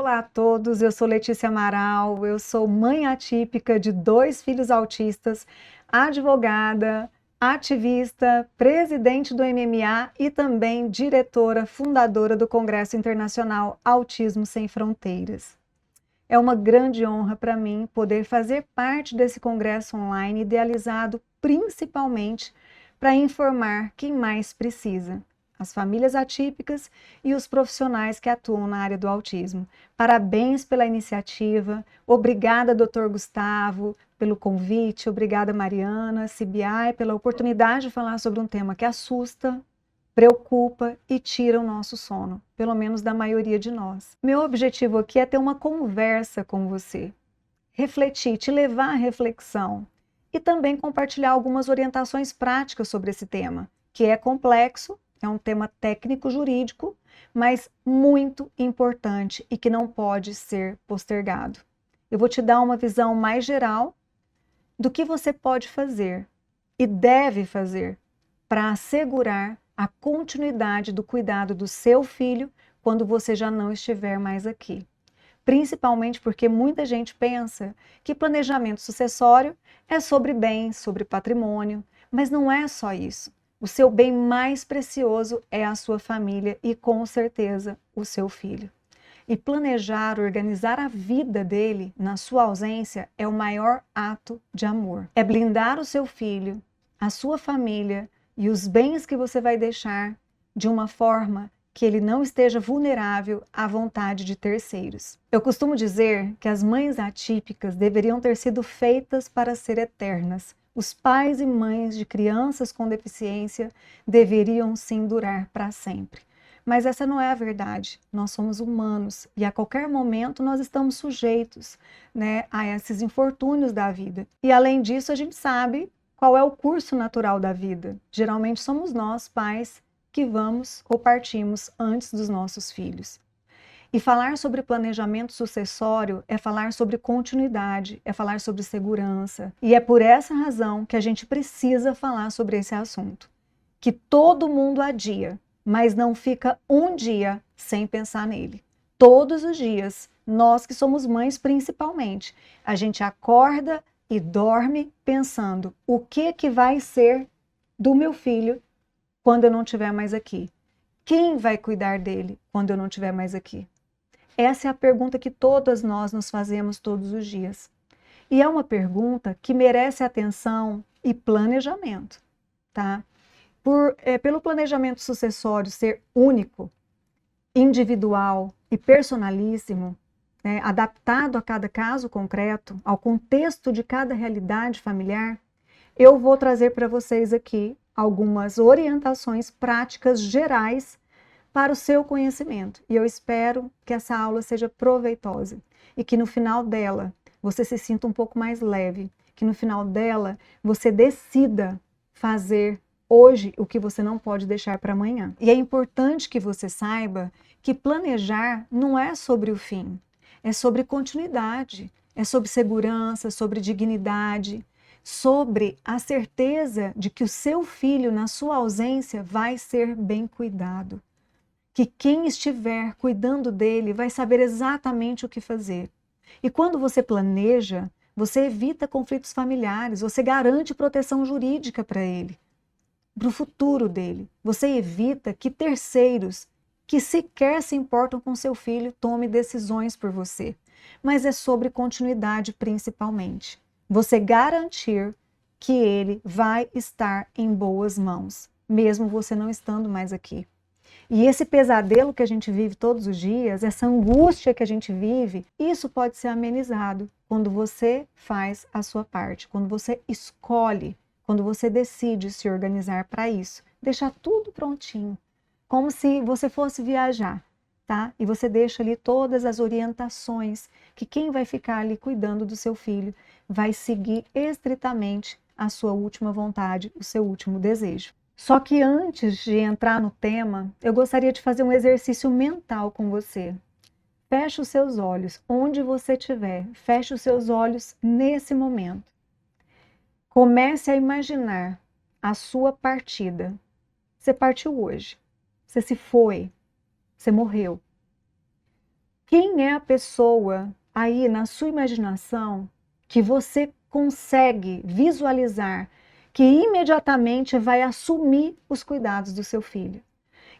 Olá a todos, eu sou Letícia Amaral, eu sou mãe atípica de 2 filhos autistas, advogada, ativista, presidente do MMA e também diretora fundadora do Congresso Internacional Autismo Sem Fronteiras. É uma grande honra para mim poder fazer parte desse congresso online idealizado principalmente para informar quem mais precisa, as famílias atípicas e os profissionais que atuam na área do autismo. Parabéns pela iniciativa, obrigada Dr. Gustavo pelo convite, obrigada Mariana, CBI pela oportunidade de falar sobre um tema que assusta, preocupa e tira o nosso sono, pelo menos da maioria de nós. Meu objetivo aqui é ter uma conversa com você, refletir, te levar à reflexão e também compartilhar algumas orientações práticas sobre esse tema, que é complexo, é um tema técnico-jurídico, mas muito importante e que não pode ser postergado. Eu vou te dar uma visão mais geral do que você pode fazer e deve fazer para assegurar a continuidade do cuidado do seu filho quando você já não estiver mais aqui. Principalmente porque muita gente pensa que planejamento sucessório é sobre bens, sobre patrimônio, mas não é só isso. O seu bem mais precioso é a sua família e, com certeza, o seu filho. E planejar, organizar a vida dele na sua ausência é o maior ato de amor. É blindar o seu filho, a sua família e os bens que você vai deixar de uma forma que ele não esteja vulnerável à vontade de terceiros. Eu costumo dizer que as mães atípicas deveriam ter sido feitas para ser eternas. Os pais e mães de crianças com deficiência deveriam sim durar para sempre. Mas essa não é a verdade. Nós somos humanos e a qualquer momento nós estamos sujeitos, a esses infortúnios da vida. E além disso, a gente sabe qual é o curso natural da vida. Geralmente somos nós, pais, que vamos ou partimos antes dos nossos filhos. E falar sobre planejamento sucessório é falar sobre continuidade, é falar sobre segurança. E é por essa razão que a gente precisa falar sobre esse assunto. Que todo mundo adia, mas não fica um dia sem pensar nele. Todos os dias, nós que somos mães principalmente, a gente acorda e dorme pensando o que vai ser do meu filho quando eu não estiver mais aqui. Quem vai cuidar dele quando eu não estiver mais aqui? Essa é a pergunta que todas nós nos fazemos todos os dias. E é uma pergunta que merece atenção e planejamento, tá? Pelo planejamento sucessório ser único, individual e personalíssimo, adaptado a cada caso concreto, ao contexto de cada realidade familiar, eu vou trazer para vocês aqui algumas orientações práticas gerais para o seu conhecimento. E eu espero que essa aula seja proveitosa e que no final dela você se sinta um pouco mais leve, que no final dela você decida fazer hoje o que você não pode deixar para amanhã. E é importante que você saiba que planejar não é sobre o fim, é sobre continuidade, é sobre segurança, sobre dignidade, sobre a certeza de que o seu filho, na sua ausência, vai ser bem cuidado. Que quem estiver cuidando dele vai saber exatamente o que fazer. E quando você planeja, você evita conflitos familiares, você garante proteção jurídica para ele, para o futuro dele. Você evita que terceiros, que sequer se importam com seu filho, tomem decisões por você. Mas é sobre continuidade principalmente. Você garantir que ele vai estar em boas mãos, mesmo você não estando mais aqui. E esse pesadelo que a gente vive todos os dias, essa angústia que a gente vive, isso pode ser amenizado quando você faz a sua parte, quando você escolhe, quando você decide se organizar para isso. Deixar tudo prontinho, como se você fosse viajar, tá? E você deixa ali todas as orientações que quem vai ficar ali cuidando do seu filho vai seguir estritamente a sua última vontade, o seu último desejo. Só que antes de entrar no tema, eu gostaria de fazer um exercício mental com você. Feche os seus olhos, onde você estiver, feche os seus olhos nesse momento. Comece a imaginar a sua partida. Você partiu hoje, você se foi, você morreu. Quem é a pessoa aí na sua imaginação que você consegue visualizar que imediatamente vai assumir os cuidados do seu filho?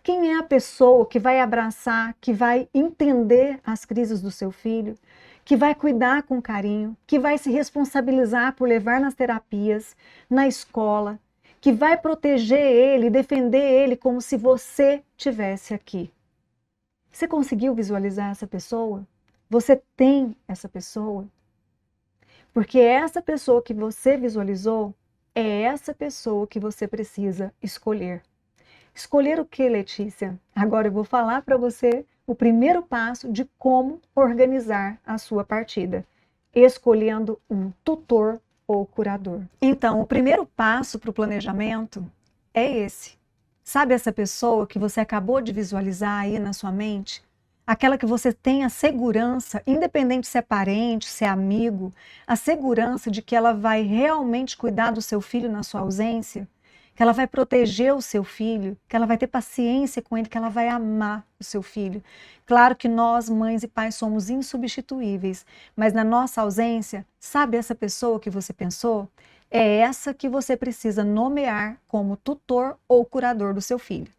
Quem é a pessoa que vai abraçar, que vai entender as crises do seu filho, que vai cuidar com carinho, que vai se responsabilizar por levar nas terapias, na escola, que vai proteger ele, defender ele como se você tivesse aqui? Você conseguiu visualizar essa pessoa? Você tem essa pessoa? Porque essa pessoa que você visualizou é essa pessoa que você precisa escolher. Escolher o que, Letícia? Agora eu vou falar para você o primeiro passo de como organizar a sua partida, escolhendo um tutor ou curador. Então, o primeiro passo para o planejamento é esse. Sabe essa pessoa que você acabou de visualizar aí na sua mente? Aquela que você tem a segurança, independente se é parente, se é amigo, a segurança de que ela vai realmente cuidar do seu filho na sua ausência? Que ela vai proteger o seu filho, que ela vai ter paciência com ele, que ela vai amar o seu filho. Claro que nós, mães e pais, somos insubstituíveis, mas na nossa ausência, sabe essa pessoa que você pensou? É essa que você precisa nomear como tutor ou curador do seu filho.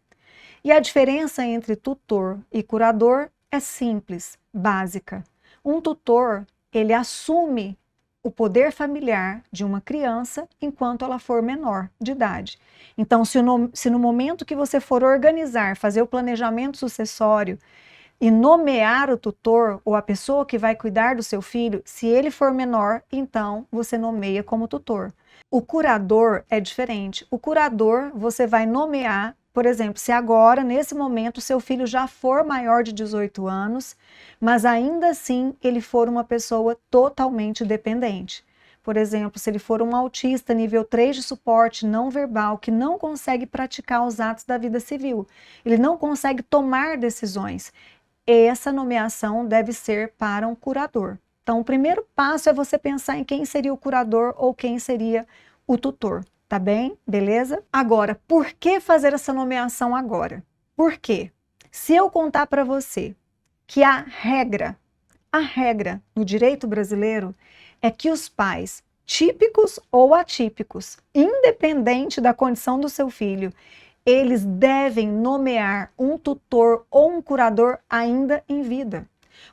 E a diferença entre tutor e curador é simples, básica. Um tutor, ele assume o poder familiar de uma criança enquanto ela for menor de idade. Então, se no momento que você for organizar, fazer o planejamento sucessório e nomear o tutor ou a pessoa que vai cuidar do seu filho, se ele for menor, então você nomeia como tutor. O curador é diferente. O curador você vai nomear, por exemplo, se agora, nesse momento, seu filho já for maior de 18 anos, mas ainda assim ele for uma pessoa totalmente dependente. Por exemplo, se ele for um autista nível 3 de suporte não verbal, que não consegue praticar os atos da vida civil, ele não consegue tomar decisões, essa nomeação deve ser para um curador. Então, o primeiro passo é você pensar em quem seria o curador ou quem seria o tutor. Tá bem? Beleza? Agora, por que fazer essa nomeação agora? Por quê? Se eu contar para você que a regra no direito brasileiro é que os pais, típicos ou atípicos, independente da condição do seu filho, eles devem nomear um tutor ou um curador ainda em vida.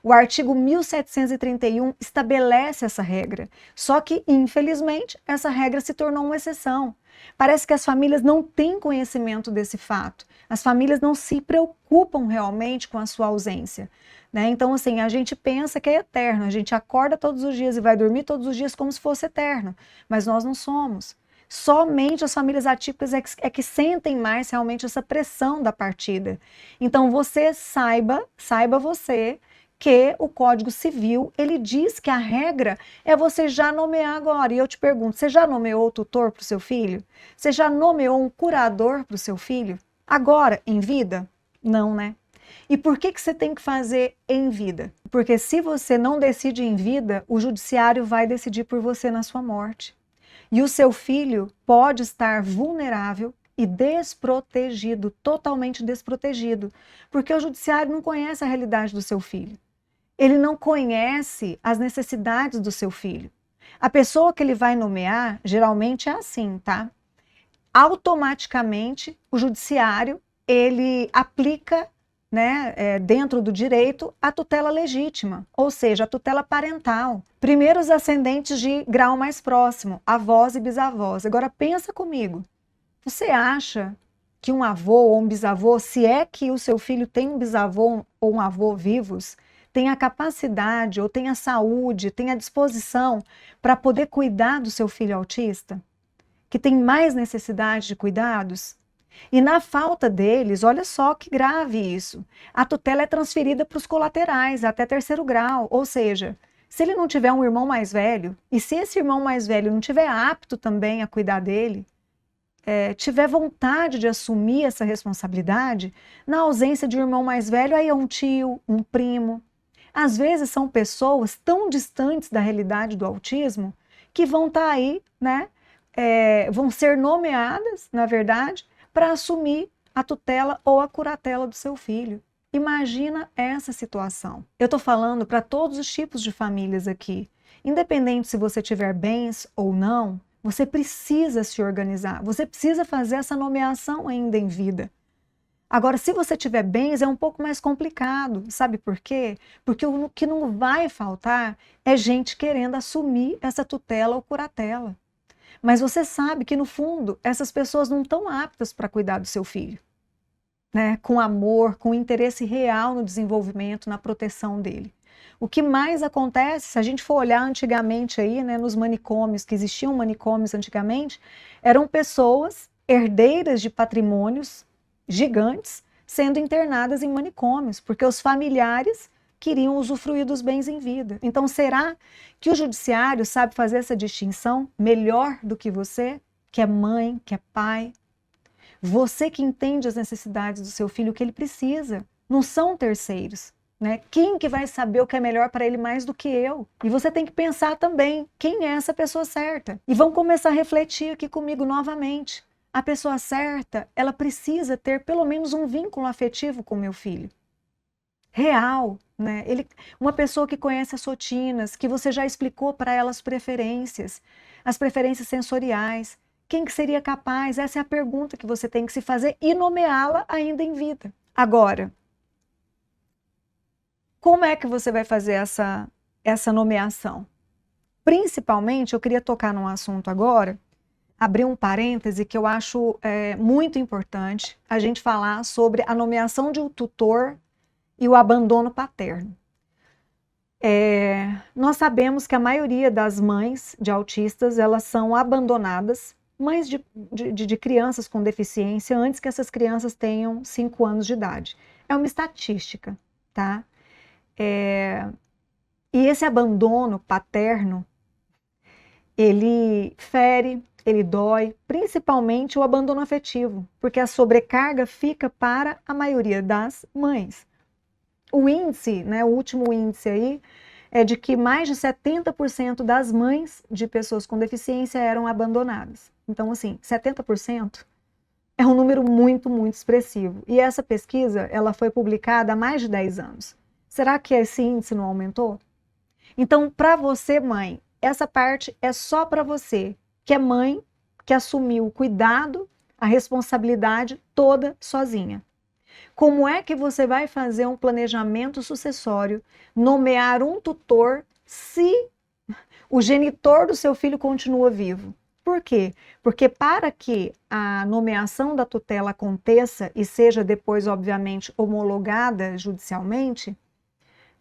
O artigo 1731 estabelece essa regra, só que, infelizmente, essa regra se tornou uma exceção. Parece que as famílias não têm conhecimento desse fato. As famílias não se preocupam realmente com a sua ausência, né? Então, assim, a gente pensa que é eterno, a gente acorda todos os dias e vai dormir todos os dias como se fosse eterno, mas nós não somos. Somente as famílias atípicas é que sentem mais realmente essa pressão da partida. Então, você saiba você que o Código Civil, ele diz que a regra é você já nomear agora. E eu te pergunto, você já nomeou o tutor para o seu filho? Você já nomeou um curador para o seu filho? Agora, em vida? Não, né? E por que você tem que fazer em vida? Porque se você não decide em vida, o judiciário vai decidir por você na sua morte. E o seu filho pode estar vulnerável e desprotegido, totalmente desprotegido, porque o judiciário não conhece a realidade do seu filho. Ele não conhece as necessidades do seu filho. A pessoa que ele vai nomear, geralmente é assim, tá? Automaticamente, o judiciário, ele aplica, né, dentro do direito, a tutela legítima, ou seja, a tutela parental. Primeiro os ascendentes de grau mais próximo, avós e bisavós. Agora pensa comigo, você acha que um avô ou um bisavô, se é que o seu filho tem um bisavô ou um avô vivos, tem a capacidade ou tem a saúde, tem a disposição para poder cuidar do seu filho autista? Que tem mais necessidade de cuidados? E na falta deles, olha só que grave isso, a tutela é transferida para os colaterais, até terceiro grau, ou seja, se ele não tiver um irmão mais velho, e se esse irmão mais velho não tiver apto também a cuidar dele, tiver vontade de assumir essa responsabilidade, na ausência de um irmão mais velho, aí é um tio, um primo. Às vezes são pessoas tão distantes da realidade do autismo que vão estar aí, né? Vão ser nomeadas, na verdade, para assumir a tutela ou a curatela do seu filho. Imagina essa situação. Eu estou falando para todos os tipos de famílias aqui. Independente se você tiver bens ou não, você precisa se organizar, você precisa fazer essa nomeação ainda em vida. Agora, se você tiver bens, é um pouco mais complicado. Sabe por quê? Porque o que não vai faltar é gente querendo assumir essa tutela ou curatela. Mas você sabe que, no fundo, essas pessoas não estão aptas para cuidar do seu filho, né? Com amor, com interesse real no desenvolvimento, na proteção dele. O que mais acontece, se a gente for olhar antigamente aí, né, nos manicômios, que existiam manicômios antigamente, eram pessoas herdeiras de patrimônios gigantes sendo internadas em manicômios, porque os familiares queriam usufruir dos bens em vida. Então, será que o judiciário sabe fazer essa distinção melhor do que você, que é mãe, que é pai? Você que entende as necessidades do seu filho, o que ele precisa. Não são terceiros, né? Quem que vai saber o que é melhor para ele mais do que eu? E você tem que pensar também, quem é essa pessoa certa? E vamos começar a refletir aqui comigo novamente. A pessoa certa, ela precisa ter pelo menos um vínculo afetivo com o meu filho. Real, né? Uma pessoa que conhece as rotinas, que você já explicou para ela as preferências sensoriais. Quem que seria capaz? Essa é a pergunta que você tem que se fazer e nomeá-la ainda em vida. Agora, como é que você vai fazer essa nomeação? Principalmente, eu queria tocar num assunto agora, abrir um parêntese que eu acho muito importante, a gente falar sobre a nomeação de um tutor e o abandono paterno. Nós sabemos que a maioria das mães de autistas, elas são abandonadas, mães de crianças com deficiência, antes que essas crianças tenham 5 anos de idade. É uma estatística, tá? E esse abandono paterno, ele fere, ele dói, principalmente o abandono afetivo, porque a sobrecarga fica para a maioria das mães. O índice, né, o último índice aí, é de que mais de 70% das mães de pessoas com deficiência eram abandonadas. Então, assim, 70% é um número muito, muito expressivo. E essa pesquisa, ela foi publicada há mais de 10 anos. Será que esse índice não aumentou? Então, para você, mãe, essa parte é só para você, que é mãe, que assumiu o cuidado, a responsabilidade toda sozinha. Como é que você vai fazer um planejamento sucessório, nomear um tutor, se o genitor do seu filho continua vivo? Por quê? Porque para que a nomeação da tutela aconteça e seja depois, obviamente, homologada judicialmente,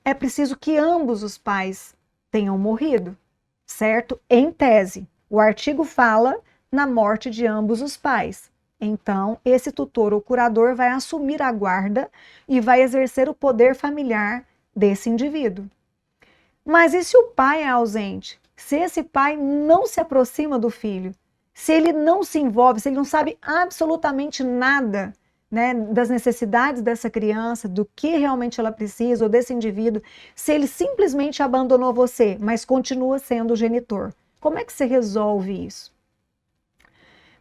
é preciso que ambos os pais tenham morrido, certo? Em tese, o artigo fala na morte de ambos os pais. Então, esse tutor ou curador vai assumir a guarda e vai exercer o poder familiar desse indivíduo. Mas e se o pai é ausente? Se esse pai não se aproxima do filho, se ele não se envolve, se ele não sabe absolutamente nada, né, das necessidades dessa criança, do que realmente ela precisa, ou desse indivíduo, se ele simplesmente abandonou você, mas continua sendo o genitor, como é que você resolve isso?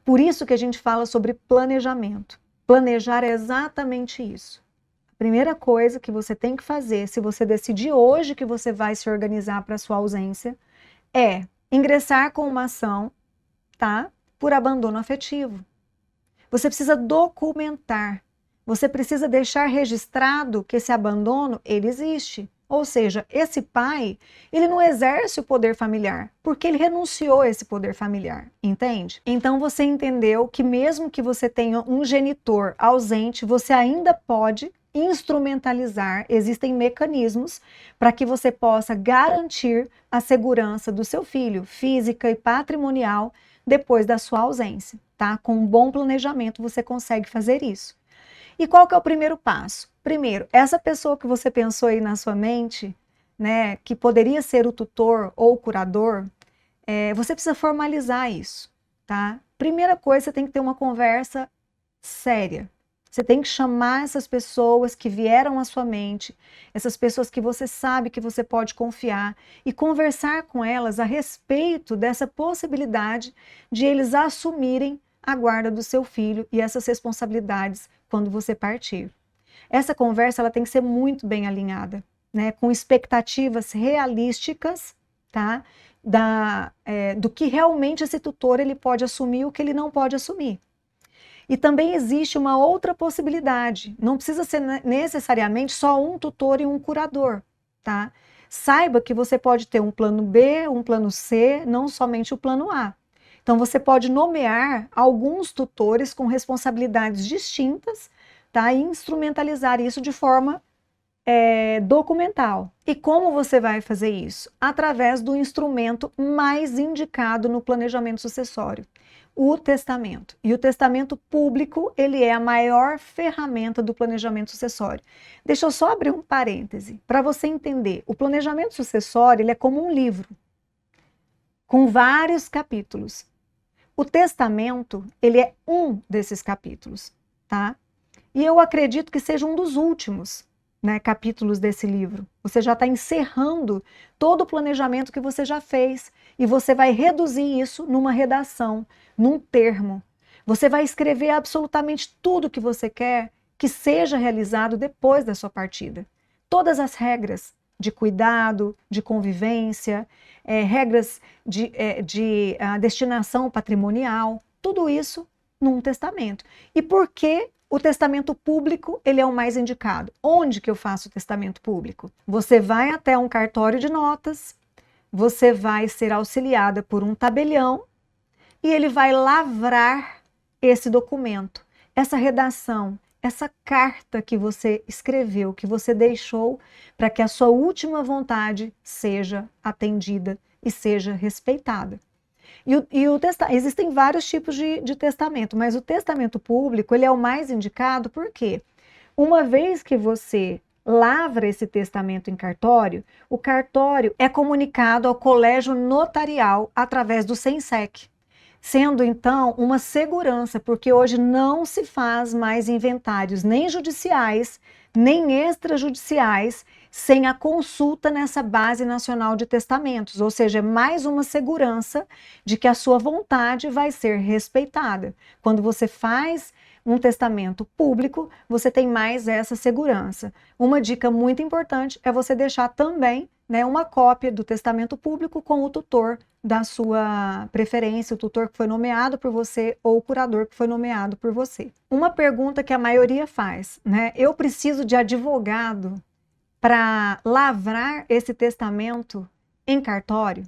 Por isso que a gente fala sobre planejamento. Planejar é exatamente isso. A primeira coisa que você tem que fazer, se você decidir hoje que você vai se organizar para sua ausência, é ingressar com uma ação, tá? Por abandono afetivo. Você precisa documentar. Você precisa deixar registrado que esse abandono, ele existe. Ou seja, esse pai, ele não exerce o poder familiar, porque ele renunciou a esse poder familiar, entende? Então você entendeu que mesmo que você tenha um genitor ausente, você ainda pode instrumentalizar, existem mecanismos para que você possa garantir a segurança do seu filho, física e patrimonial, depois da sua ausência, tá? Com um bom planejamento você consegue fazer isso. E qual que é o primeiro passo? Primeiro, essa pessoa que você pensou aí na sua mente, né, que poderia ser o tutor ou o curador, você precisa formalizar isso, tá? Primeira coisa, você tem que ter uma conversa séria. Você tem que chamar essas pessoas que vieram à sua mente, essas pessoas que você sabe que você pode confiar e conversar com elas a respeito dessa possibilidade de eles assumirem a guarda do seu filho e essas responsabilidades quando você partir. Essa conversa ela tem que ser muito bem alinhada, né? Com expectativas realísticas, tá? Do que realmente esse tutor ele pode assumir e o que ele não pode assumir. E também existe uma outra possibilidade. Não precisa ser necessariamente só um tutor e um curador, tá? Saiba que você pode ter um plano B, um plano C, não somente o plano A. Então, você pode nomear alguns tutores com responsabilidades distintas, tá? E instrumentalizar isso de forma documental. E como você vai fazer isso? Através do instrumento mais indicado no planejamento sucessório, o testamento. E o testamento público, ele é a maior ferramenta do planejamento sucessório. Deixa eu só abrir um parêntese para você entender. O planejamento sucessório, ele é como um livro com vários capítulos. O testamento, ele é um desses capítulos, tá? E eu acredito que seja um dos últimos, né, capítulos desse livro. Você já está encerrando todo o planejamento que você já fez e você vai reduzir isso numa redação, num termo. Você vai escrever absolutamente tudo que você quer que seja realizado depois da sua partida. Todas as regras de cuidado, de convivência, regras de destinação patrimonial, tudo isso num testamento. E por que o testamento público, ele é o mais indicado? Onde que eu faço o testamento público? Você vai até um cartório de notas, você vai ser auxiliada por um tabelião e ele vai lavrar esse documento, essa redação, essa carta que você escreveu, que você deixou para que a sua última vontade seja atendida e seja respeitada. Existem vários tipos de testamento, mas o testamento público ele é o mais indicado porque uma vez que você lavra esse testamento em cartório, o cartório é comunicado ao colégio notarial através do SENSEC, sendo então uma segurança, porque hoje não se faz mais inventários nem judiciais, nem extrajudiciais, sem a consulta nessa base nacional de testamentos, ou seja, é mais uma segurança de que a sua vontade vai ser respeitada. Quando você faz um testamento público, você tem mais essa segurança. Uma dica muito importante é você deixar também, né, uma cópia do testamento público com o tutor da sua preferência, o tutor que foi nomeado por você ou o curador que foi nomeado por você. Uma pergunta que a maioria faz, né? Eu preciso de advogado para lavrar esse testamento em cartório?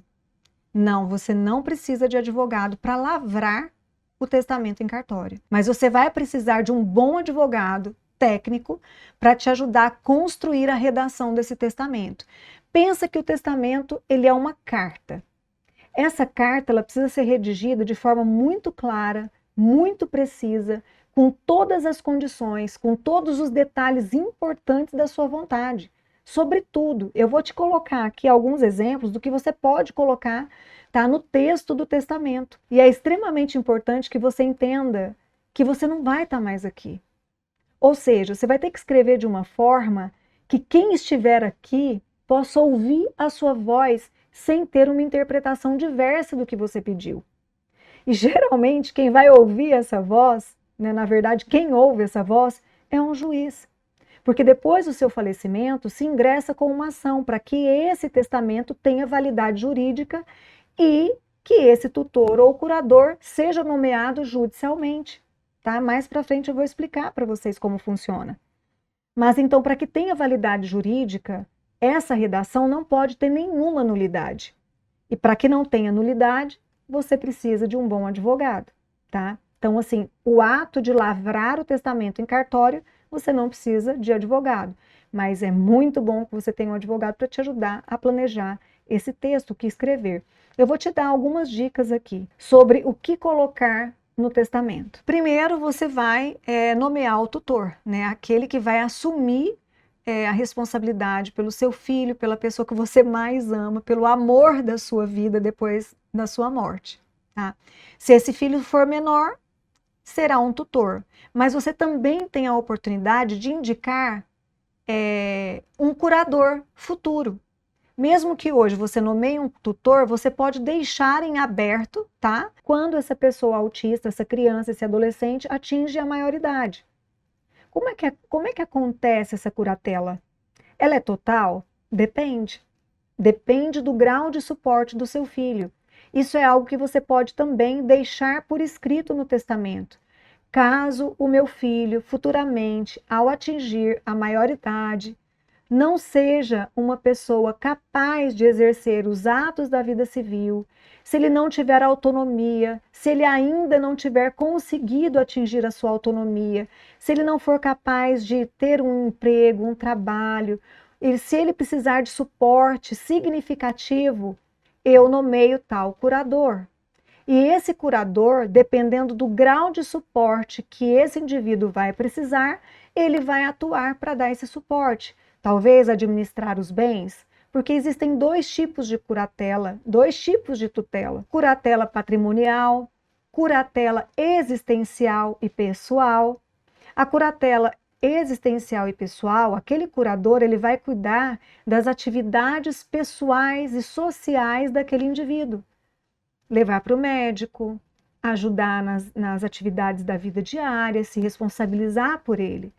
Não, você não precisa de advogado para lavrar o testamento em cartório. Mas você vai precisar de um bom advogado técnico para te ajudar a construir a redação desse testamento. Pensa que o testamento ele é uma carta. Essa carta ela precisa ser redigida de forma muito clara, muito precisa, com todas as condições, com todos os detalhes importantes da sua vontade. Sobretudo, eu vou te colocar aqui alguns exemplos do que você pode colocar, tá, no texto do testamento. E é extremamente importante que você entenda que você não vai estar mais aqui. Ou seja, você vai ter que escrever de uma forma que quem estiver aqui possa ouvir a sua voz sem ter uma interpretação diversa do que você pediu. E geralmente quem vai ouvir essa voz, né, na verdade quem ouve essa voz é um juiz. Porque depois do seu falecimento se ingressa com uma ação para que esse testamento tenha validade jurídica e que esse tutor ou curador seja nomeado judicialmente. Tá? Mais para frente eu vou explicar para vocês como funciona. Mas então, para que tenha validade jurídica, essa redação não pode ter nenhuma nulidade. E para que não tenha nulidade, você precisa de um bom advogado, tá? Então, assim, o ato de lavrar o testamento em cartório, você não precisa de advogado. Mas é muito bom que você tenha um advogado para te ajudar a planejar esse texto, o que escrever. Eu vou te dar algumas dicas aqui sobre o que colocar no testamento. Primeiro, você vai nomear o tutor, né? Aquele que vai assumir a responsabilidade pelo seu filho, pela pessoa que você mais ama, pelo amor da sua vida depois da sua morte. Tá? Se esse filho for menor, será um tutor. Mas você também tem a oportunidade de indicar um curador futuro. Mesmo que hoje você nomeie um tutor, você pode deixar em aberto, tá? Quando essa pessoa autista, essa criança, esse adolescente atinge a maioridade. Como é que acontece essa curatela? Ela é total? Depende. Depende do grau de suporte do seu filho. Isso é algo que você pode também deixar por escrito no testamento. Caso o meu filho, futuramente, ao atingir a maioridade, não seja uma pessoa capaz de exercer os atos da vida civil, se ele não tiver autonomia, se ele ainda não tiver conseguido atingir a sua autonomia, se ele não for capaz de ter um emprego, um trabalho, e se ele precisar de suporte significativo, eu nomeio tal curador. E esse curador, dependendo do grau de suporte que esse indivíduo vai precisar, ele vai atuar para dar esse suporte. Talvez administrar os bens, porque existem dois tipos de curatela, dois tipos de tutela: curatela patrimonial, curatela existencial e pessoal. A curatela existencial e pessoal, aquele curador, ele vai cuidar das atividades pessoais e sociais daquele indivíduo. Levar para o médico, ajudar nas atividades da vida diária, se responsabilizar por ele.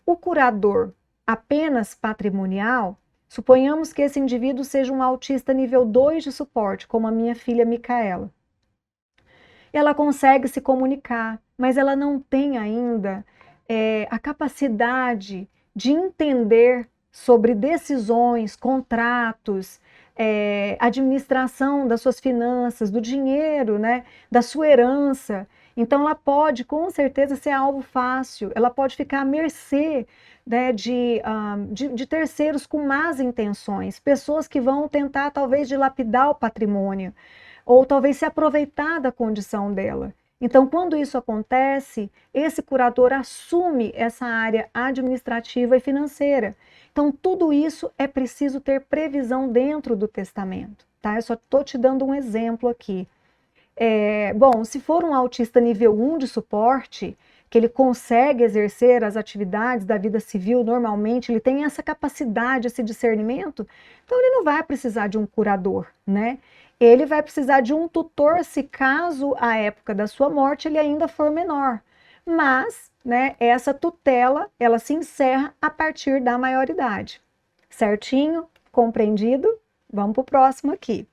O curador apenas patrimonial, suponhamos que esse indivíduo seja um autista nível 2 de suporte, como a minha filha Micaela. Ela consegue se comunicar, mas ela não tem ainda a capacidade de entender sobre decisões, contratos, administração das suas finanças, do dinheiro, né, da sua herança. Então, ela pode, com certeza, ser alvo fácil, ela pode ficar à mercê, né, de terceiros com más intenções, pessoas que vão tentar, talvez, dilapidar o patrimônio, ou talvez se aproveitar da condição dela. Então, quando isso acontece, esse curador assume essa área administrativa e financeira. Então, tudo isso é preciso ter previsão dentro do testamento, tá? Eu só estou te dando um exemplo aqui. Bom, se for um autista nível 1 de suporte, que ele consegue exercer as atividades da vida civil normalmente, ele tem essa capacidade, esse discernimento, então ele não vai precisar de um curador, né? Ele vai precisar de um tutor se caso a época da sua morte ele ainda for menor. Mas, né, essa tutela, ela se encerra a partir da maioridade. Certinho? Compreendido? Vamos para o próximo aqui.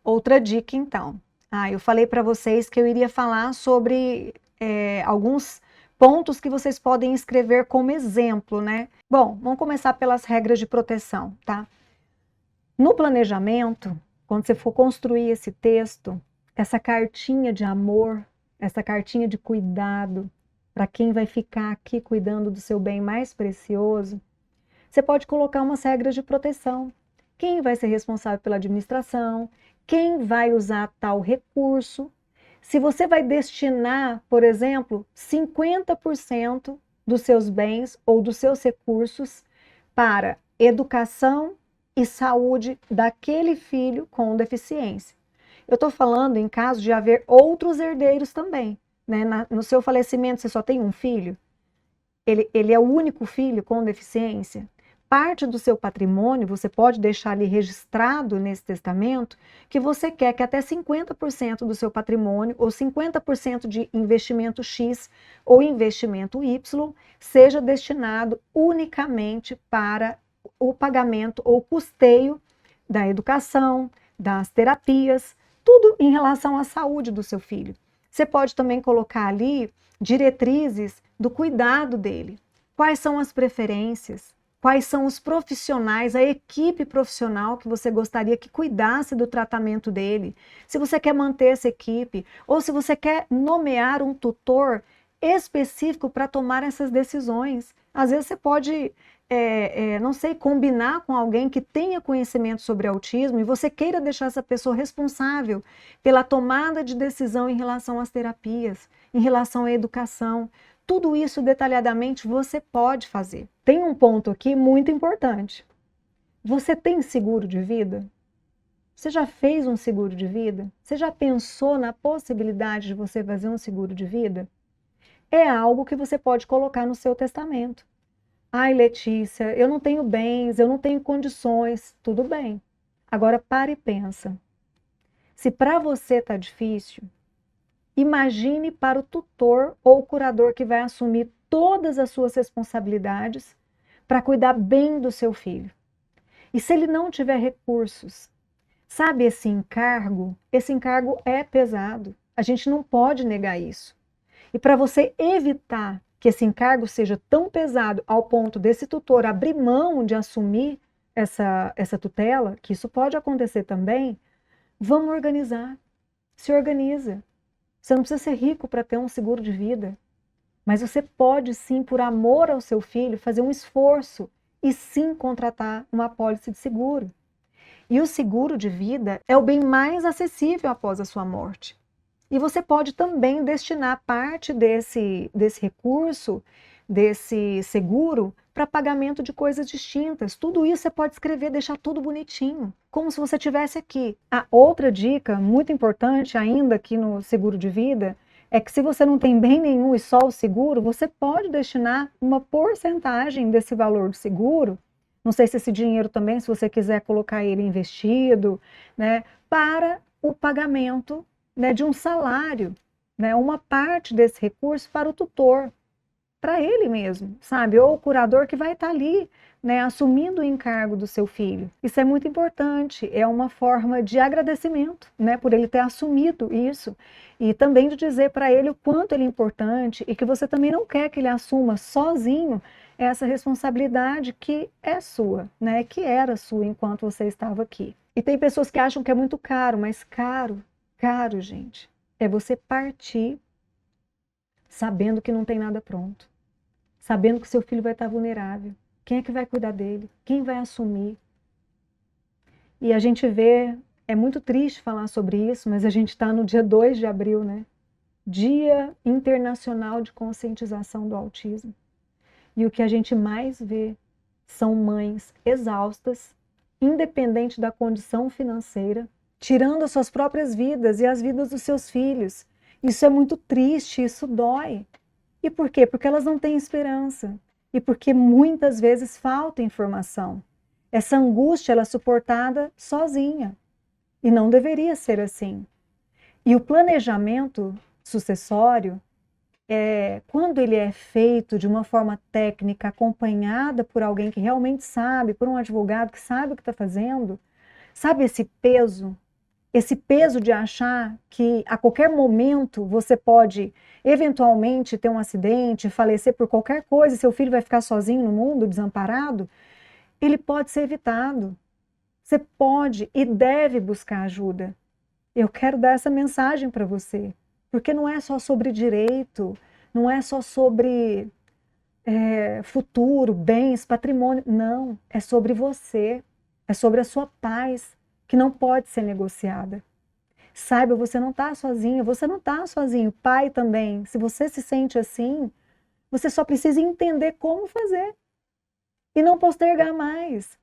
Outra dica, então. Eu falei para vocês que eu iria falar sobre alguns pontos que vocês podem escrever como exemplo, né? Bom, vamos começar pelas regras de proteção, tá? No planejamento, quando você for construir esse texto, essa cartinha de amor, essa cartinha de cuidado, para quem vai ficar aqui cuidando do seu bem mais precioso, você pode colocar umas regras de proteção. Quem vai ser responsável pela administração? Quem vai usar tal recurso? Se você vai destinar, por exemplo, 50% dos seus bens ou dos seus recursos para educação e saúde daquele filho com deficiência. Eu estou falando em caso de haver outros herdeiros também, né? No seu falecimento, você só tem um filho? Ele é o único filho com deficiência? Parte do seu patrimônio, você pode deixar ali registrado nesse testamento que você quer que até 50% do seu patrimônio ou 50% de investimento X ou investimento Y seja destinado unicamente para o pagamento ou custeio da educação, das terapias, tudo em relação à saúde do seu filho. Você pode também colocar ali diretrizes do cuidado dele. Quais são as preferências? Quais são os profissionais, a equipe profissional que você gostaria que cuidasse do tratamento dele? Se você quer manter essa equipe, ou se você quer nomear um tutor específico para tomar essas decisões. Às vezes você pode, não sei, combinar com alguém que tenha conhecimento sobre autismo e você queira deixar essa pessoa responsável pela tomada de decisão em relação às terapias, em relação à educação. Tudo isso detalhadamente você pode fazer. Tem um ponto aqui muito importante. Você tem seguro de vida? Você já fez um seguro de vida? Você já pensou na possibilidade de você fazer um seguro de vida? É algo que você pode colocar no seu testamento. Ai, Letícia, eu não tenho bens, eu não tenho condições. Tudo bem. Agora pare e pensa. Se para você está difícil, imagine para o tutor ou curador que vai assumir todas as suas responsabilidades para cuidar bem do seu filho. E se ele não tiver recursos, sabe esse encargo? Esse encargo é pesado. A gente não pode negar isso. E para você evitar que esse encargo seja tão pesado ao ponto desse tutor abrir mão de assumir essa tutela, que isso pode acontecer também, vamos organizar. Se organiza. Você não precisa ser rico para ter um seguro de vida, mas você pode sim, por amor ao seu filho, fazer um esforço e sim contratar uma apólice de seguro. E o seguro de vida é o bem mais acessível após a sua morte. E você pode também destinar parte desse recurso, desse seguro, para pagamento de coisas distintas. Tudo isso você pode escrever, deixar tudo bonitinho, como se você tivesse aqui. A outra dica, muito importante ainda aqui no seguro de vida, é que se você não tem bem nenhum e só o seguro, você pode destinar uma porcentagem desse valor do seguro, não sei se esse dinheiro também, se você quiser colocar ele investido, né, para o pagamento, né, de um salário, né, uma parte desse recurso para o tutor, para ele mesmo, sabe? Ou o curador que vai estar ali, né, assumindo o encargo do seu filho. Isso é muito importante, é uma forma de agradecimento, né, por ele ter assumido isso, e também de dizer para ele o quanto ele é importante e que você também não quer que ele assuma sozinho essa responsabilidade que é sua, né, que era sua enquanto você estava aqui. E tem pessoas que acham que é muito caro, mas caro, gente, é você partir sabendo que não tem nada pronto, sabendo que seu filho vai estar vulnerável. Quem é que vai cuidar dele? Quem vai assumir? E a gente vê, é muito triste falar sobre isso, mas a gente está no dia 2 de abril, né? Dia Internacional de Conscientização do Autismo. E o que a gente mais vê são mães exaustas, independente da condição financeira, tirando as suas próprias vidas e as vidas dos seus filhos. Isso é muito triste, isso dói. E por quê? Porque elas não têm esperança. E porque muitas vezes falta informação. Essa angústia ela é suportada sozinha. E não deveria ser assim. E o planejamento sucessório, quando ele é feito de uma forma técnica, acompanhada por alguém que realmente sabe, por um advogado que sabe o que está fazendo, sabe esse peso de achar que a qualquer momento você pode eventualmente ter um acidente, falecer por qualquer coisa, seu filho vai ficar sozinho no mundo, desamparado, ele pode ser evitado. Você pode e deve buscar ajuda. Eu quero dar essa mensagem para você, porque não é só sobre direito, não é só sobre futuro, bens, patrimônio, não, é sobre você, é sobre a sua paz, que não pode ser negociada. Saiba, você não está sozinho, você não está sozinho, pai também. Se você se sente assim, você só precisa entender como fazer e não postergar mais,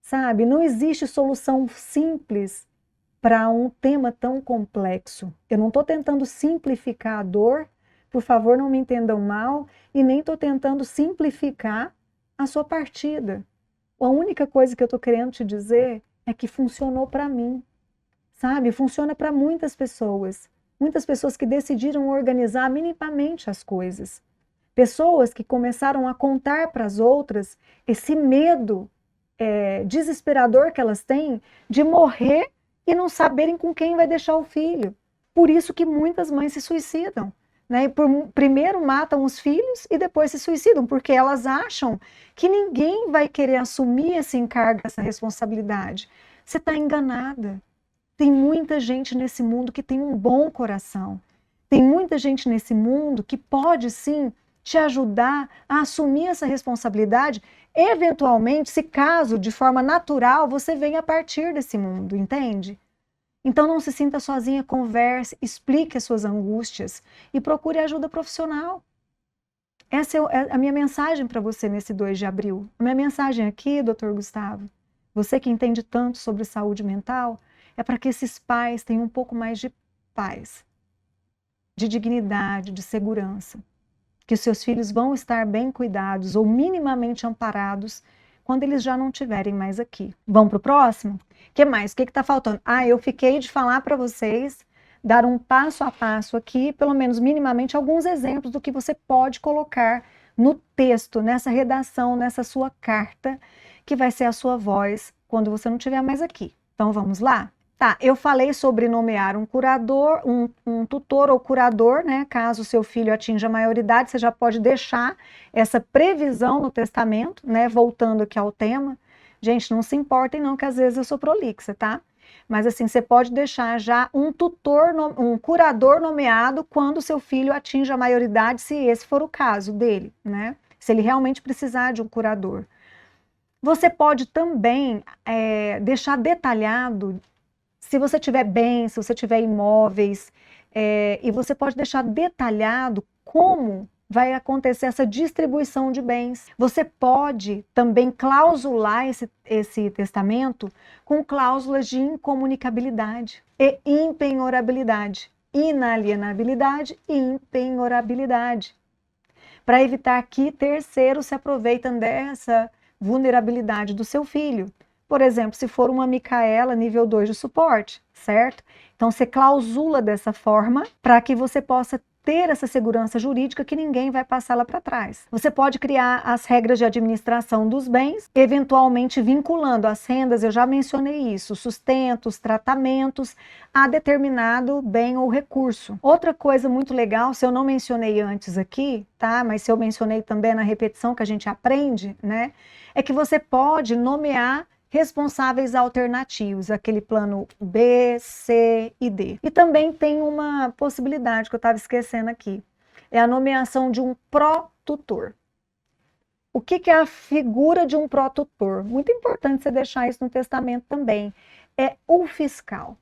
sabe? Não existe solução simples para um tema tão complexo. Eu não estou tentando simplificar a dor, por favor, não me entendam mal, e nem estou tentando simplificar a sua partida. A única coisa que eu estou querendo te dizer é que funcionou para mim, sabe? Funciona para muitas pessoas que decidiram organizar minimamente as coisas. Pessoas que começaram a contar para as outras esse medo desesperador que elas têm de morrer e não saberem com quem vai deixar o filho. Por isso que muitas mães se suicidam, né? E primeiro matam os filhos e depois se suicidam, porque elas acham que ninguém vai querer assumir esse encargo, essa responsabilidade. Você está enganada. Tem muita gente nesse mundo que tem um bom coração. Tem muita gente nesse mundo que pode sim te ajudar a assumir essa responsabilidade, eventualmente, se caso, de forma natural, você venha a partir desse mundo, entende? Então não se sinta sozinha, converse, explique as suas angústias e procure ajuda profissional. Essa é a minha mensagem para você nesse 2 de abril. A minha mensagem aqui, Dr. Gustavo, você que entende tanto sobre saúde mental, é para que esses pais tenham um pouco mais de paz, de dignidade, de segurança. Que os seus filhos vão estar bem cuidados ou minimamente amparados quando eles já não estiverem mais aqui. Vamos para o próximo? O que mais? O que está faltando? Eu fiquei de falar para vocês dar um passo a passo aqui, pelo menos minimamente, alguns exemplos do que você pode colocar no texto, nessa redação, nessa sua carta, que vai ser a sua voz quando você não estiver mais aqui. Então vamos lá? Tá, eu falei sobre nomear um curador, um tutor ou curador, né? Caso o seu filho atinja a maioridade, você já pode deixar essa previsão no testamento, né? Voltando aqui ao tema. Gente, não se importem não, que às vezes eu sou prolixa, tá? Mas assim, você pode deixar já um tutor, um curador nomeado quando o seu filho atinja a maioridade, se esse for o caso dele, né? Se ele realmente precisar de um curador. Você pode também deixar detalhado, se você tiver bens, se você tiver imóveis, e você pode deixar detalhado como vai acontecer essa distribuição de bens. Você pode também clausular esse testamento com cláusulas de incomunicabilidade e impenhorabilidade, inalienabilidade e impenhorabilidade, para evitar que terceiros se aproveitem dessa vulnerabilidade do seu filho. Por exemplo, se for uma Micaela nível 2 de suporte, certo? Então você clausula dessa forma para que você possa ter essa segurança jurídica que ninguém vai passá-la para trás. Você pode criar as regras de administração dos bens, eventualmente vinculando as rendas, eu já mencionei isso, sustentos, tratamentos, a determinado bem ou recurso. Outra coisa muito legal, se eu não mencionei antes aqui, tá? Mas se eu mencionei também na repetição que a gente aprende, né? É que você pode nomear responsáveis alternativos, aquele plano B, C e D. E também tem uma possibilidade que eu estava esquecendo aqui, é a nomeação de um pró-tutor. O que é a figura de um pró-tutor? Muito importante você deixar isso no testamento também. É o fiscal.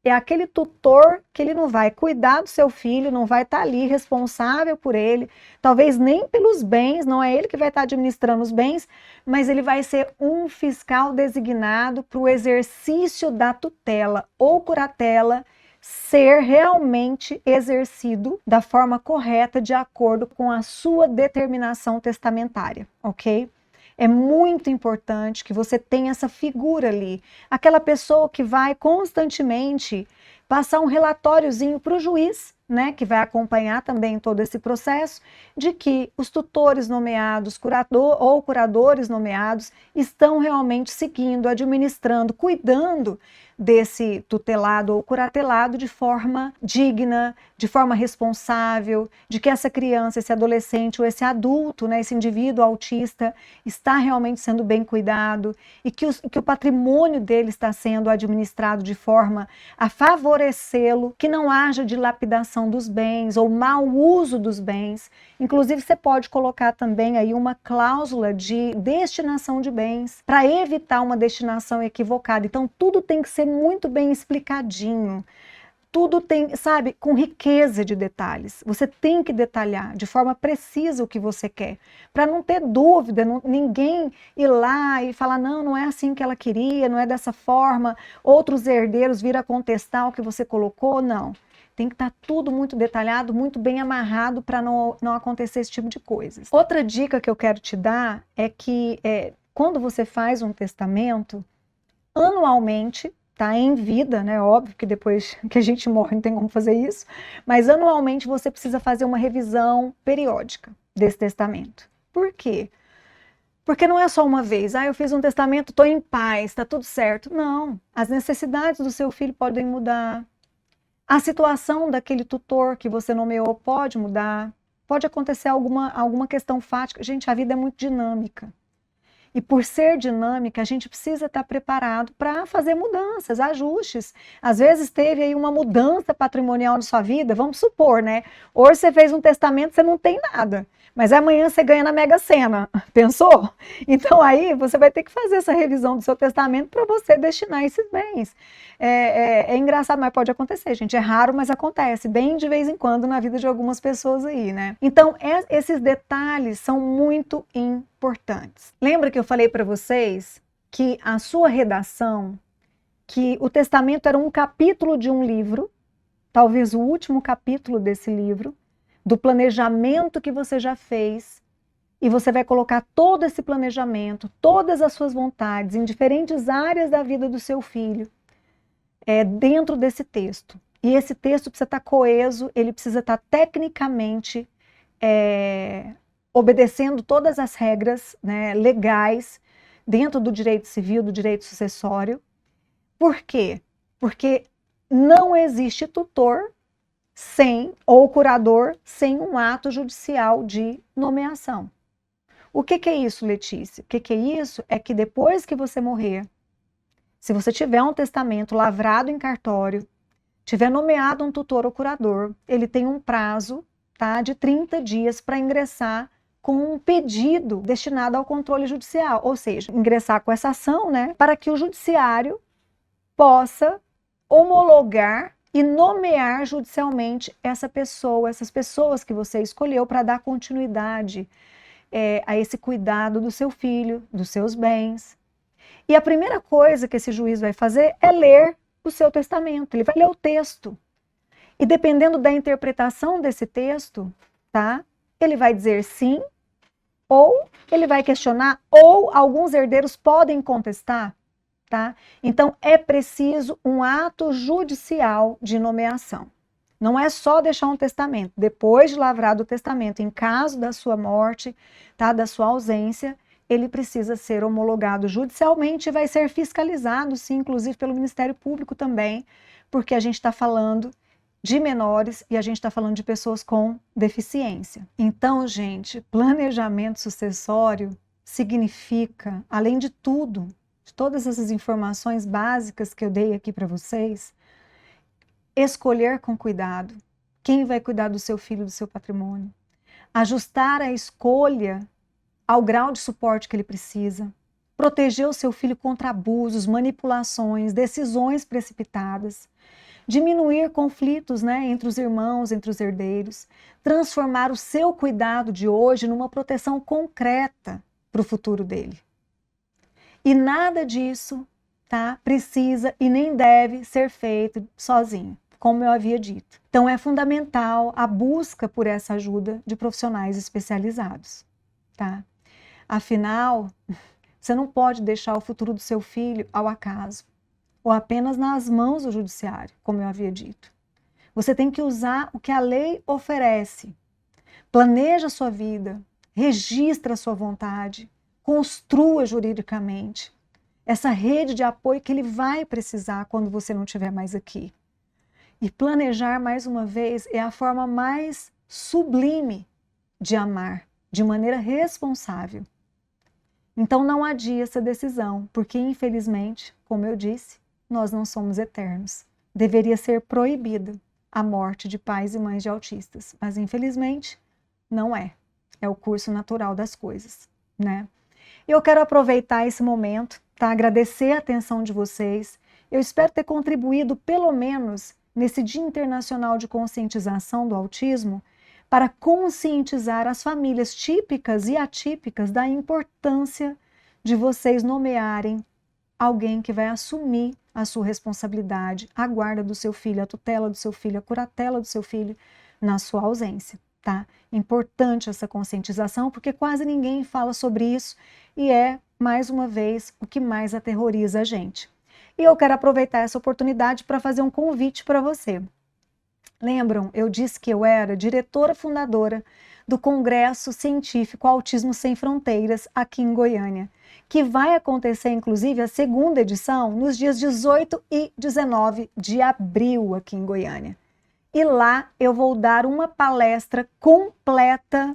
É aquele tutor que ele não vai cuidar do seu filho, não vai estar ali responsável por ele, talvez nem pelos bens, não é ele que vai estar administrando os bens, mas ele vai ser um fiscal designado para o exercício da tutela ou curatela ser realmente exercido da forma correta, de acordo com a sua determinação testamentária, ok? É muito importante que você tenha essa figura ali, aquela pessoa que vai constantemente passar um relatóriozinho para o juiz, né, que vai acompanhar também todo esse processo, de que os tutores nomeados, curadores nomeados, estão realmente seguindo, administrando, cuidando desse tutelado ou curatelado de forma digna, de forma responsável, de que essa criança, esse adolescente ou esse adulto, né, esse indivíduo autista está realmente sendo bem cuidado e que o patrimônio dele está sendo administrado de forma a favorecê-lo, que não haja dilapidação dos bens ou mau uso dos bens. Inclusive, você pode colocar também aí uma cláusula de destinação de bens para evitar uma destinação equivocada. Então, tudo tem que ser muito bem explicadinho. Tudo tem, sabe, com riqueza de detalhes. Você tem que detalhar de forma precisa o que você quer, para não ter dúvida, ninguém ir lá e falar, não, não é assim que ela queria, não é dessa forma, outros herdeiros vir a contestar o que você colocou, não. Tem que estar tudo muito detalhado, muito bem amarrado para não acontecer esse tipo de coisas. Outra dica que eu quero te dar é que quando você faz um testamento, anualmente, tá, em vida, né? Óbvio que depois que a gente morre não tem como fazer isso, mas anualmente você precisa fazer uma revisão periódica desse testamento. Por quê? Porque não é só uma vez, eu fiz um testamento, estou em paz, está tudo certo. Não, as necessidades do seu filho podem mudar, a situação daquele tutor que você nomeou pode mudar, pode acontecer alguma questão fática. Gente, a vida é muito dinâmica. E por ser dinâmica, a gente precisa estar preparado para fazer mudanças, ajustes. Às vezes teve aí uma mudança patrimonial na sua vida, vamos supor, né? Hoje você fez um testamento, você não tem nada, mas amanhã você ganha na Mega Sena, pensou? Então aí você vai ter que fazer essa revisão do seu testamento para você destinar esses bens. É engraçado, mas pode acontecer, gente. É raro, mas acontece, bem de vez em quando na vida de algumas pessoas aí, né? Então, esses detalhes são muito importantes. Lembra que eu falei para vocês que a sua redação, que o testamento era um capítulo de um livro, talvez o último capítulo desse livro, do planejamento que você já fez, e você vai colocar todo esse planejamento, todas as suas vontades em diferentes áreas da vida do seu filho, dentro desse texto. E esse texto precisa estar coeso, ele precisa estar tecnicamente obedecendo todas as regras, né, legais dentro do direito civil, do direito sucessório. Por quê? Porque não existe tutor ou curador sem um ato judicial de nomeação. O que é isso, Letícia? O que é isso? É que depois que você morrer, se você tiver um testamento lavrado em cartório, tiver nomeado um tutor ou curador, ele tem um prazo, tá, de 30 dias para ingressar com um pedido destinado ao controle judicial, ou seja, ingressar com essa ação, né, para que o judiciário possa homologar e nomear judicialmente essa pessoa, essas pessoas que você escolheu para dar continuidade a esse cuidado do seu filho, dos seus bens. E a primeira coisa que esse juiz vai fazer é ler o seu testamento, ele vai ler o texto. E dependendo da interpretação desse texto, tá? Ele vai dizer sim, ou ele vai questionar, ou alguns herdeiros podem contestar, tá? Então é preciso um ato judicial de nomeação. Não é só deixar um testamento. Depois de lavrado o testamento, em caso da sua morte, tá, da sua ausência, ele precisa ser homologado judicialmente e vai ser fiscalizado, sim, inclusive pelo Ministério Público também, porque a gente está falando de menores e a gente está falando de pessoas com deficiência. Então, gente, planejamento sucessório significa, além de tudo, de todas essas informações básicas que eu dei aqui para vocês, escolher com cuidado quem vai cuidar do seu filho, do seu patrimônio, ajustar a escolha ao grau de suporte que ele precisa, proteger o seu filho contra abusos, manipulações, decisões precipitadas, diminuir conflitos, né, entre os irmãos, entre os herdeiros, transformar o seu cuidado de hoje numa proteção concreta para o futuro dele. E nada disso, tá, precisa e nem deve ser feito sozinho, como eu havia dito. Então é fundamental a busca por essa ajuda de profissionais especializados, tá? Afinal, você não pode deixar o futuro do seu filho ao acaso, ou apenas nas mãos do judiciário, como eu havia dito. Você tem que usar o que a lei oferece. Planeja a sua vida, registra a sua vontade, construa juridicamente essa rede de apoio que ele vai precisar quando você não estiver mais aqui. E planejar, mais uma vez, é a forma mais sublime de amar, de maneira responsável. Então não adie essa decisão, porque infelizmente, como eu disse, nós não somos eternos. Deveria ser proibida a morte de pais e mães de autistas, mas infelizmente não é. É o curso natural das coisas, né? Eu quero aproveitar esse momento, tá? Agradecer a atenção de vocês. Eu espero ter contribuído, pelo menos, nesse Dia Internacional de Conscientização do Autismo, para conscientizar as famílias típicas e atípicas da importância de vocês nomearem alguém que vai assumir a sua responsabilidade, a guarda do seu filho, a tutela do seu filho, a curatela do seu filho na sua ausência, tá? Importante essa conscientização, porque quase ninguém fala sobre isso e é, mais uma vez, o que mais aterroriza a gente. E eu quero aproveitar essa oportunidade para fazer um convite para você. Lembram? Eu disse que eu era diretora fundadora do Congresso Científico Autismo Sem Fronteiras aqui em Goiânia, que vai acontecer, inclusive, a segunda edição nos dias 18 e 19 de abril aqui em Goiânia. E lá eu vou dar uma palestra completa,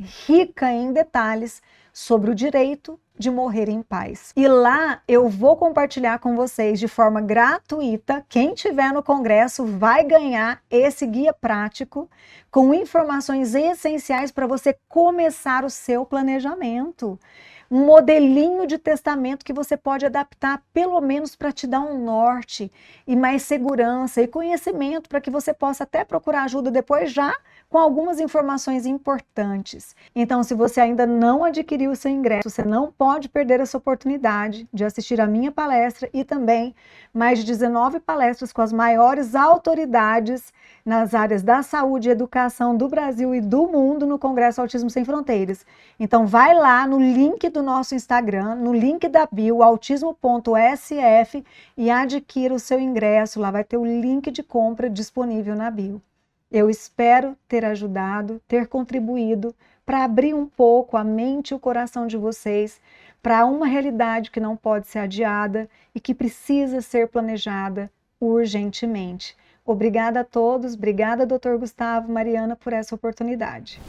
rica em detalhes, sobre o direito de morrer em paz. E lá eu vou compartilhar com vocês de forma gratuita. Quem tiver no congresso vai ganhar esse guia prático com informações essenciais para você começar o seu planejamento. Um modelinho de testamento que você pode adaptar pelo menos para te dar um norte e mais segurança e conhecimento para que você possa até procurar ajuda depois já com algumas informações importantes. Então, se você ainda não adquiriu adquirir o seu ingresso. Você não pode perder essa oportunidade de assistir a minha palestra e também mais de 19 palestras com as maiores autoridades nas áreas da saúde e educação do Brasil e do mundo no Congresso Autismo Sem Fronteiras. Então vai lá no link do nosso Instagram, no link da bio, autismo.sf, e adquira o seu ingresso. Lá vai ter o link de compra disponível na bio. Eu espero ter ajudado, ter contribuído para abrir um pouco a mente e o coração de vocês para uma realidade que não pode ser adiada e que precisa ser planejada urgentemente. Obrigada a todos, obrigada, Dr. Gustavo, Mariana, por essa oportunidade.